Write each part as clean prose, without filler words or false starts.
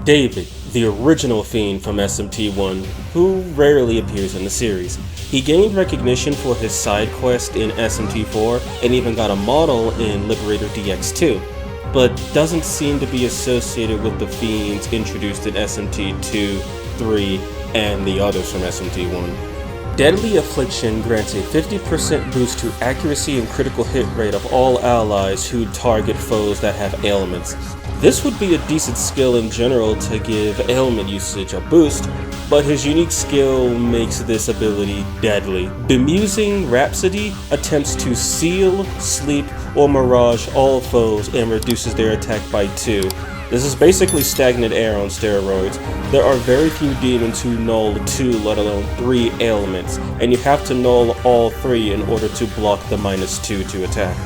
David, the original Fiend from SMT1, who rarely appears in the series. He gained recognition for his side quest in SMT4 and even got a model in Liberator DX2, but doesn't seem to be associated with the Fiends introduced in SMT2, 3, and the others from SMT1. Deadly Affliction grants a 50% boost to accuracy and critical hit rate of all allies who target foes that have ailments. This would be a decent skill in general to give ailment usage a boost, but his unique skill makes this ability deadly. Bemusing Rhapsody attempts to seal, sleep, or mirage all foes and reduces their attack by 2. This is basically stagnant air on steroids. There are very few demons who null 2, let alone 3 ailments, and you have to null all 3 in order to block the -2 to attack.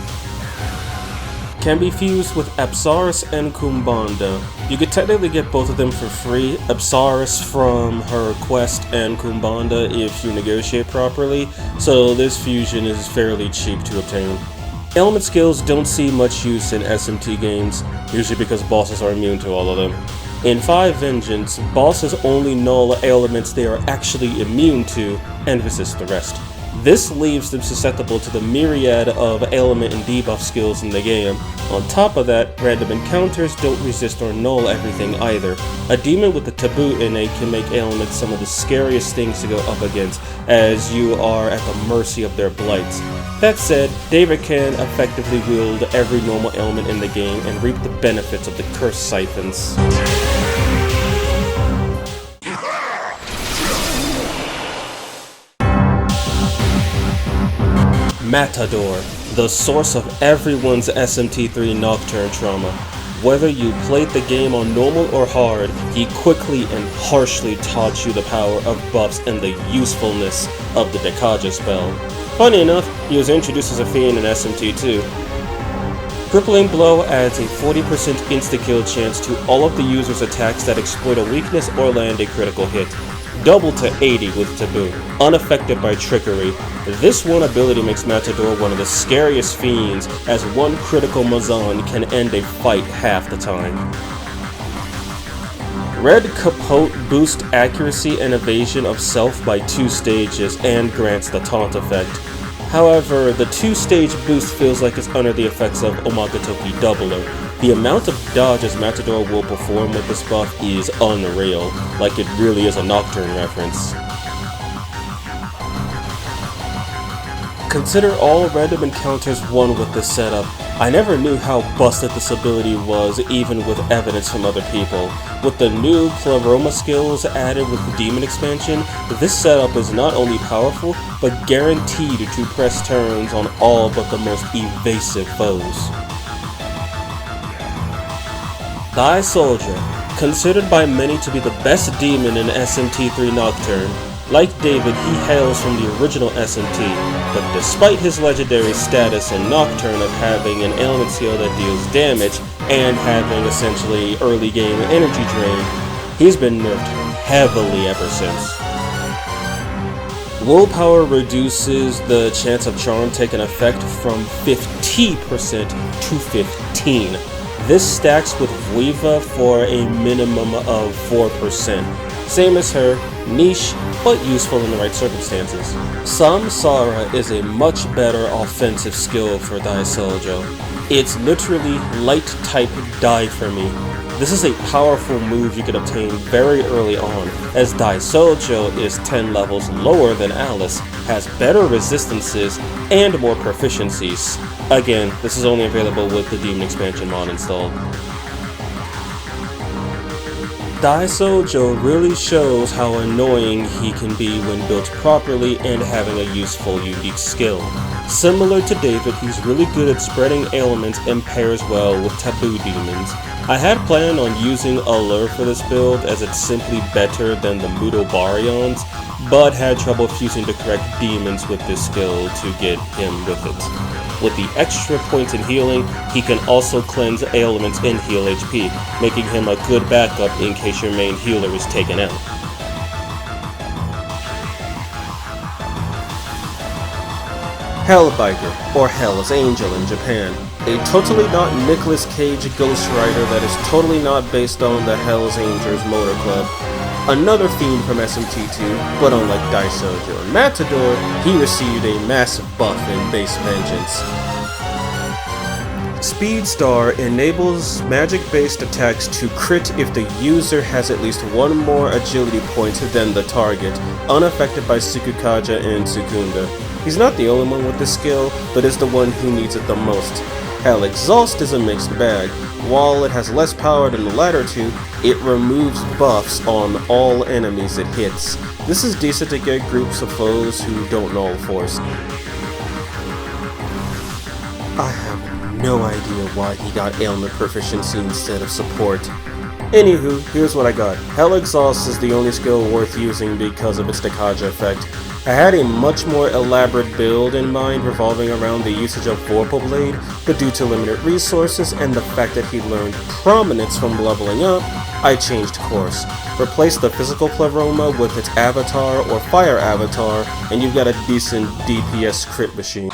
Can be fused with Apsaris and Kumbanda. You could technically get both of them for free, Apsaris from her quest and Kumbanda if you negotiate properly, so this fusion is fairly cheap to obtain. Ailment skills don't see much use in SMT games, usually because bosses are immune to all of them. In 5 Vengeance, bosses only null ailments they are actually immune to and resist the rest. This leaves them susceptible to the myriad of ailment and debuff skills in the game. On top of that, random encounters don't resist or null everything either. A demon with a taboo innate can make ailments some of the scariest things to go up against, as you are at the mercy of their blights. That said, David can effectively wield every normal ailment in the game and reap the benefits of the curse siphons. Matador, the source of everyone's SMT3 Nocturne trauma. Whether you played the game on normal or hard, he quickly and harshly taught you the power of buffs and the usefulness of the Dekaja spell. Funny enough, he was introduced as a Fiend in SMT2. Crippling Blow adds a 40% insta-kill chance to all of the user's attacks that exploit a weakness or land a critical hit. Double to 80 with Taboo, unaffected by trickery. This one ability makes Matador one of the scariest fiends, as one critical Mazan can end a fight half the time. Red Capote boosts accuracy and evasion of self by 2 stages and grants the taunt effect. However, the 2-stage boost feels like it's under the effects of Omagatoki Doubler. The amount of dodges Matador will perform with this buff is unreal, like it really is a Nocturne reference. Consider all random encounters won with this setup. I never knew how busted this ability was, even with evidence from other people. With the new Pleroma skills added with the Demon expansion, this setup is not only powerful, but guaranteed to press turns on all but the most evasive foes. Daisojou, considered by many to be the best demon in SMT3 Nocturne. Like David, he hails from the original SMT, but despite his legendary status in Nocturne of having an ailment skill that deals damage and having essentially early game energy drain, he's been nerfed heavily ever since. Willpower reduces the chance of charm taking effect from 50% to 15. This stacks with Vuiva for a minimum of 4%. Same as her, niche, but useful in the right circumstances. Samsara is a much better offensive skill for Daisojou. It's literally light type die for me. This is a powerful move you can obtain very early on, as Daisojou is 10 levels lower than Alice, has better resistances, and more proficiencies. Again, this is only available with the Demon expansion mod installed. Daisojou really shows how annoying he can be when built properly and having a useful, unique skill. Similar to David, he's really good at spreading ailments and pairs well with taboo demons. I had planned on using Allure for this build, as it's simply better than the Muto Baryons, but had trouble fusing the correct demons with this skill to get him with it. With the extra points in healing, he can also cleanse ailments and heal HP, making him a good backup in case your main healer is taken out. Hellbiker, or Hell's Angel in Japan. A totally not Nicolas Cage Ghost Rider that is totally not based on the Hell's Angels Motor Club. Another Fiend from SMT2, but unlike Daisojou and Matador, he received a massive buff in base vengeance. Speed Star enables magic-based attacks to crit if the user has at least one more agility point than the target, unaffected by Tsukasa and Tsukunda. He's not the only one with this skill, but is the one who needs it the most. Hell Exhaust is a mixed bag. While it has less power than the latter two, it removes buffs on all enemies it hits. This is decent to get groups of foes who don't know Force. I have no idea why he got ailment proficiency instead of support. Anywho, here's what I got. Hell Exhaust is the only skill worth using because of its Dekaja effect. I had a much more elaborate build in mind revolving around the usage of Vorpal Blade, but due to limited resources and the fact that he learned Prominence from leveling up, I changed course. Replace the physical Pleroma with its avatar or fire avatar, and you've got a decent DPS crit machine.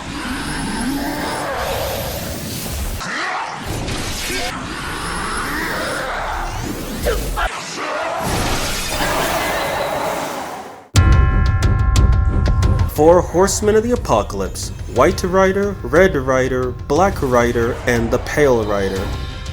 Four Horsemen of the Apocalypse: White Rider, Red Rider, Black Rider, and the Pale Rider.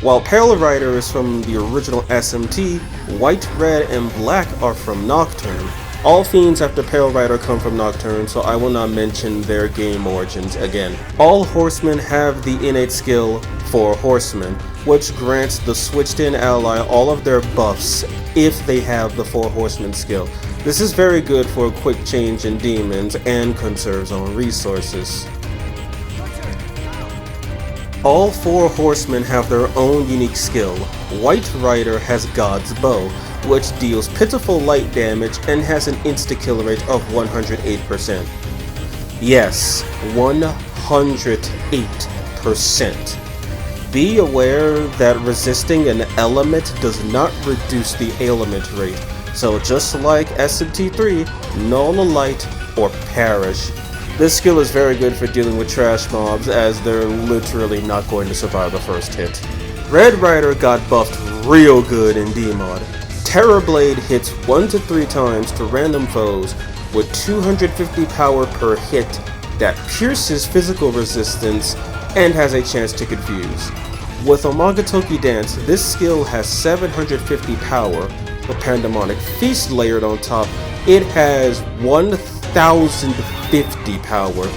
While Pale Rider is from the original SMT, White, Red, and Black are from Nocturne. All Fiends after Pale Rider come from Nocturne, so I will not mention their game origins again. All Horsemen have the innate skill for Horsemen, which grants the switched in ally all of their buffs if they have the Four Horsemen skill. This is very good for a quick change in demons and conserves on resources. All four Horsemen have their own unique skill. White Rider has God's Bow, which deals pitiful light damage and has an insta-kill rate of 108%. Yes, 108%. Be aware that resisting an element does not reduce the ailment rate. So just like SMT3, Null a Light or perish. This skill is very good for dealing with trash mobs as they're literally not going to survive the first hit. Red Rider got buffed real good in D-Mod. Terror Blade hits 1 to 3 times to random foes with 250 power per hit that pierces physical resistance and has a chance to confuse. With Omagatoki Dance, this skill has 750 power. With Pandemonic Feast layered on top, it has 1050 power.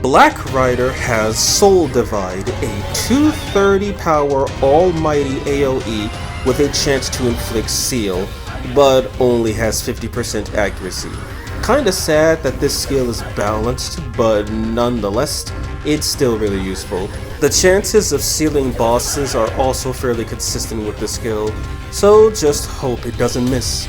Black Rider has Soul Divide, a 230 power almighty AoE with a chance to inflict Seal, but only has 50% accuracy. Kinda sad that this skill is balanced, but nonetheless, it's still really useful. The chances of sealing bosses are also fairly consistent with the skill, so just hope it doesn't miss.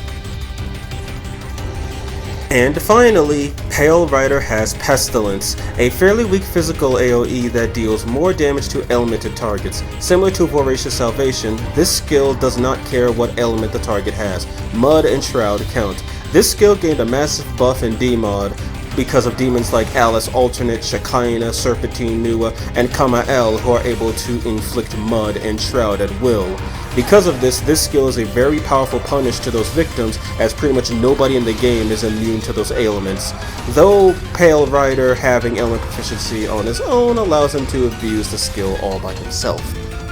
And finally, Pale Rider has Pestilence, a fairly weak physical AoE that deals more damage to elemented targets. Similar to Voracious Salvation, this skill does not care what element the target has. Mud and Shroud count. This skill gained a massive buff in D-Mod because of demons like Alice Alternate, Shekinah, Serpentine Nua, and Kamael who are able to inflict Mud and Shroud at will. Because of this skill is a very powerful punish to those victims, as pretty much nobody in the game is immune to those ailments, though Pale Rider having element proficiency on his own allows him to abuse the skill all by himself.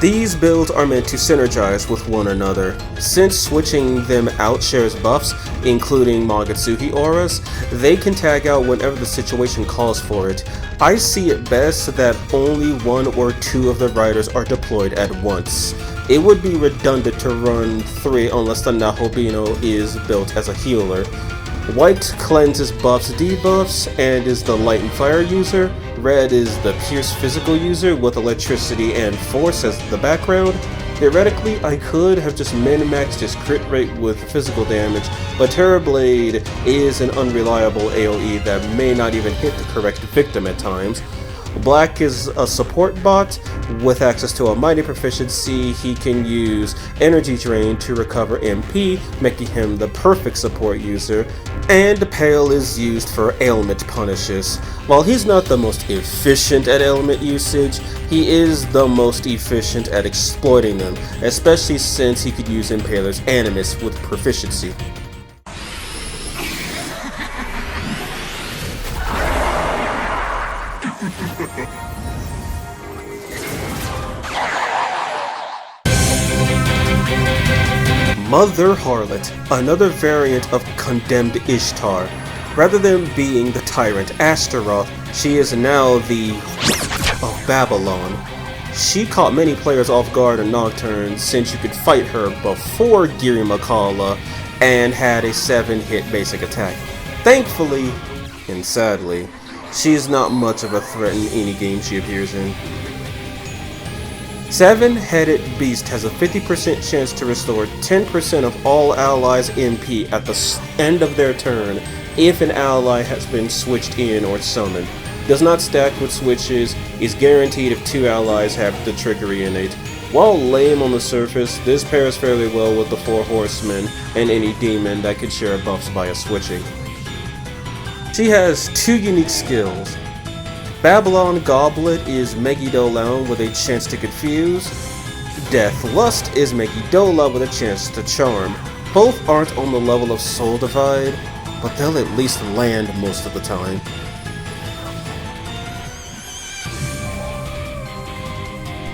These builds are meant to synergize with one another. Since switching them out shares buffs, including Magatsuki auras, they can tag out whenever the situation calls for it. I see it best that only 1 or 2 of the riders are deployed at once. It would be redundant to run 3 unless the Nahobino is built as a healer. White cleanses buffs debuffs and is the light and fire user. Red is the pierce physical user with electricity and force as the background. Theoretically, I could have just min-maxed his crit rate with physical damage, but Terror Blade is an unreliable AoE that may not even hit the correct victim at times. Black is a support bot with access to a mighty proficiency. He can use energy drain to recover MP, making him the perfect support user. And Pale is used for ailment punishes. While he's not the most efficient at ailment usage, he is the most efficient at exploiting them, especially since he could use Impaler's Animus with proficiency. Mother Harlot, another variant of Condemned Ishtar. Rather than being the tyrant Astaroth, she is now the of Babylon. She caught many players off guard in Nocturne since you could fight her before Giri Makala and had a 7-hit basic attack. Thankfully, and sadly, she is not much of a threat in any game she appears in. Seven-Headed Beast has a 50% chance to restore 10% of all allies' MP at the end of their turn if an ally has been switched in or summoned. Does not stack with switches, is guaranteed if 2 allies have the trickery innate. While lame on the surface, this pairs fairly well with the 4 Horsemen and any demon that could share buffs via switching. She has 2 unique skills. Babylon Goblet is Megiddo with a chance to confuse. Death Lust is Megiddo with a chance to charm. Both aren't on the level of Soul Divide, but they'll at least land most of the time.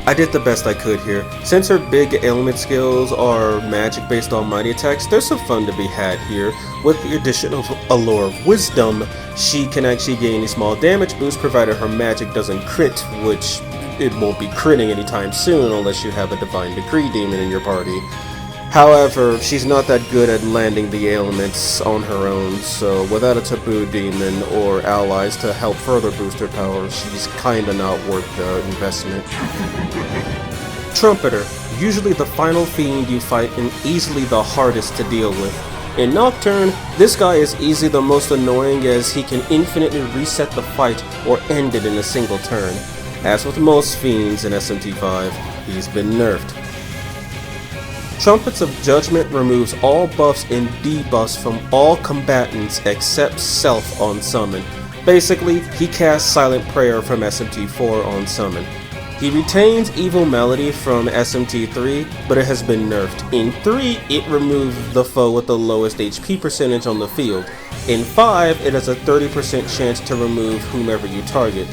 I did the best I could here. Since her big ailment skills are magic based on mighty attacks, there's some fun to be had here. With the addition of Allure of Wisdom, she can actually gain a small damage boost provided her magic doesn't crit, which it won't be critting anytime soon unless you have a Divine Decree demon in your party. However, she's not that good at landing the ailments on her own, so without a taboo demon or allies to help further boost her power, she's kinda not worth the investment. Trumpeter, usually the final fiend you fight and easily the hardest to deal with. In Nocturne, this guy is easily the most annoying as he can infinitely reset the fight or end it in a single turn. As with most fiends in SMT5, he's been nerfed. Trumpets of Judgment removes all buffs and debuffs from all combatants except self on summon. Basically, he casts Silent Prayer from SMT4 on summon. He retains Evil Melody from SMT3, but it has been nerfed. In 3, it removes the foe with the lowest HP percentage on the field. In 5, it has a 30% chance to remove whomever you target.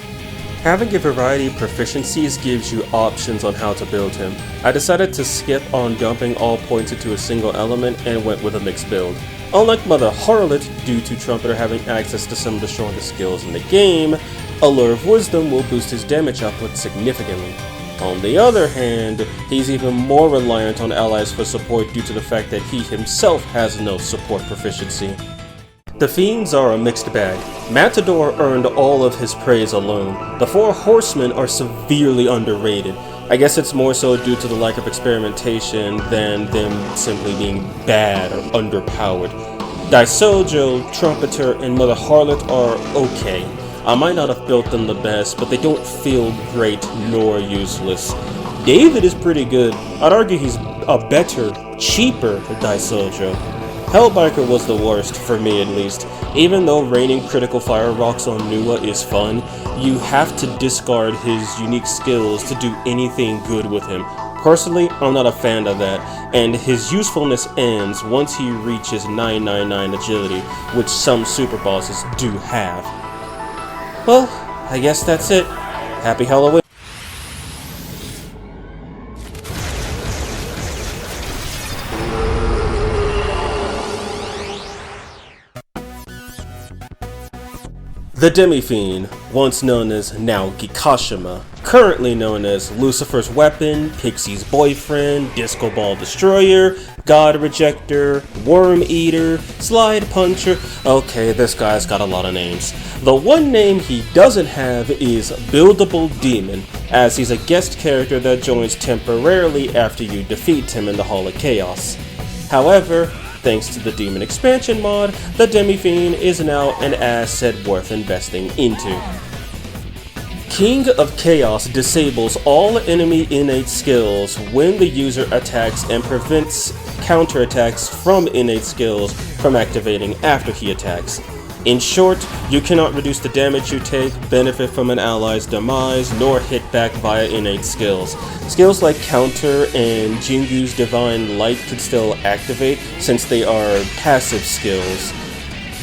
Having a variety of proficiencies gives you options on how to build him. I decided to skip on dumping all points into a single element and went with a mixed build. Unlike Mother Harlot, due to Trumpeter having access to some of the strongest skills in the game, Allure of Wisdom will boost his damage output significantly. On the other hand, he's even more reliant on allies for support due to the fact that he himself has no support proficiency. The Fiends are a mixed bag. Matador earned all of his praise alone. The 4 Horsemen are severely underrated. I guess it's more so due to the lack of experimentation than them simply being bad or underpowered. Daisojou, Trumpeter, and Mother Harlot are okay. I might not have built them the best, but they don't feel great nor useless. David is pretty good. I'd argue he's a better, cheaper Daisojou. Hellbiker was the worst, for me at least. Even though raining critical fire rocks on Nuwa is fun, you have to discard his unique skills to do anything good with him. Personally, I'm not a fan of that, and his usefulness ends once he reaches 999 agility, which some super bosses do have. Well, I guess that's it. Happy Halloween. The Demi-Fiend, once known as now Gikashima, currently known as Lucifer's Weapon, Pixie's Boyfriend, Disco Ball Destroyer, God Rejector, Worm Eater, Slide Puncher. Okay, this guy's got a lot of names. The one name he doesn't have is Buildable Demon, as he's a guest character that joins temporarily after you defeat him in the Hall of Chaos. However, thanks to the Demon Expansion mod, the Demi-Fiend is now an asset worth investing into. King of Chaos disables all enemy innate skills when the user attacks and prevents counterattacks from innate skills from activating after he attacks. In short, you cannot reduce the damage you take, benefit from an ally's demise, nor hit back via innate skills. Skills like Counter and Jingu's Divine Light can still activate since they are passive skills.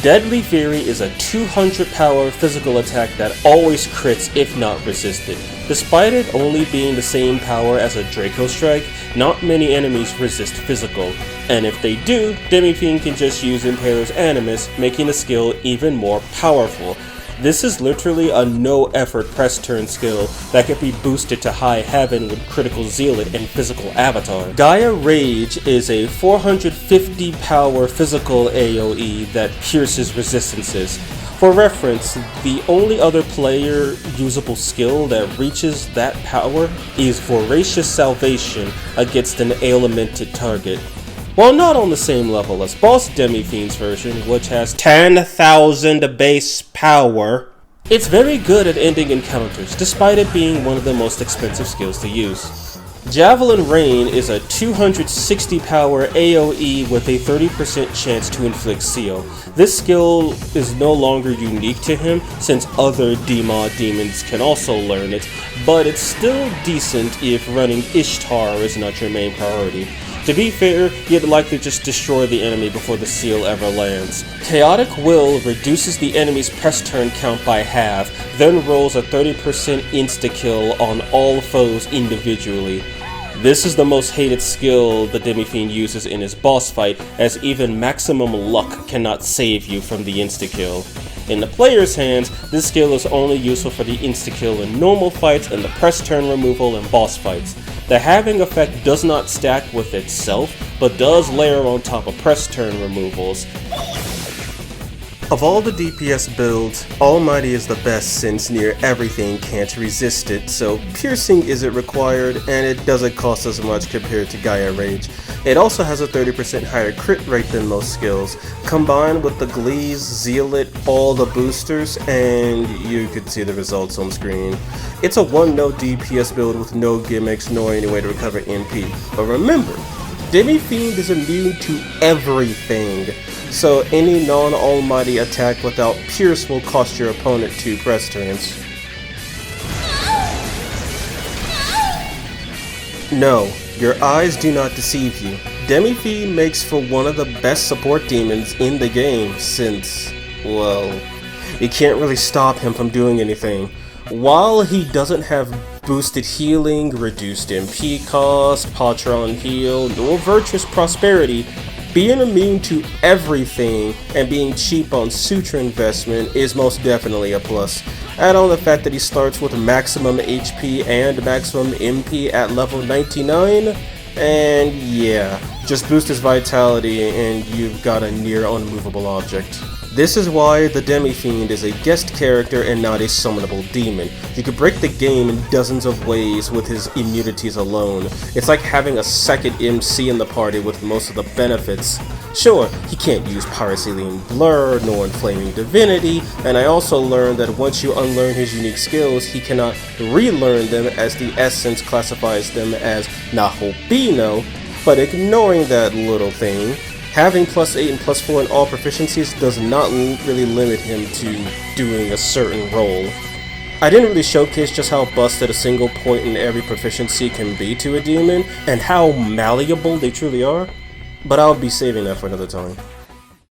Deadly Fury is a 200 power physical attack that always crits if not resisted. Despite it only being the same power as a Draco Strike, not many enemies resist physical, and if they do, Demi-Fiend can just use Impaler's Animus, making the skill even more powerful. This is literally a no-effort press turn skill that can be boosted to high heaven with Critical Zealot and Physical Avatar. Gaia Rage is a 450 power physical AoE that pierces resistances. For reference, the only other player usable skill that reaches that power is Voracious Salvation against an ailmented target. While not on the same level as Boss Demi-Fiend's version, which has 10,000 base power, it's very good at ending encounters, despite it being one of the most expensive skills to use. Javelin Rain is a 260 power AoE with a 30% chance to inflict Seal. This skill is no longer unique to him since other Demon demons can also learn it, but it's still decent if running Ishtar is not your main priority. To be fair, you'd likely just destroy the enemy before the seal ever lands. Chaotic Will reduces the enemy's press turn count by half, then rolls a 30% insta-kill on all foes individually. This is the most hated skill the Demi-Fiend uses in his boss fight, as even maximum luck cannot save you from the insta-kill. In the player's hands, this skill is only useful for the insta-kill in normal fights and the press turn removal in boss fights. The halving effect does not stack with itself, but does layer on top of press turn removals. Of all the DPS builds, Almighty is the best since near everything can't resist it, so piercing isn't required and it doesn't cost as much compared to Gaia Rage. It also has a 30% higher crit rate than most skills. Combined with the Glees, Zealot, all the boosters, and you could see the results on screen. It's a one-note DPS build with no gimmicks nor any way to recover MP. But remember, Demi-Fiend is immune to everything, so any non-almighty attack without Pierce will cost your opponent 2 press turns. No, your eyes do not deceive you. Demi-Fiend makes for one of the best support demons in the game since, well, you can't really stop him from doing anything. While he doesn't have boosted healing, reduced MP cost, Patron heal, nor virtuous prosperity, being immune to everything and being cheap on suture investment is most definitely a plus. Add on the fact that he starts with maximum HP and maximum MP at level 99, and yeah, just boost his vitality and you've got a near unmovable object. This is why the Demi-Fiend is a guest character and not a summonable demon. You could break the game in dozens of ways with his immunities alone. It's like having a second MC in the party with most of the benefits. Sure, he can't use Pyroxylene Blur nor Inflaming Divinity, and I also learned that once you unlearn his unique skills, he cannot relearn them as the Essence classifies them as Nahobino, but ignoring that little thing, having +8 and +4 in all proficiencies does not really limit him to doing a certain role. I didn't really showcase just how busted a single point in every proficiency can be to a demon, and how malleable they truly are, but I'll be saving that for another time.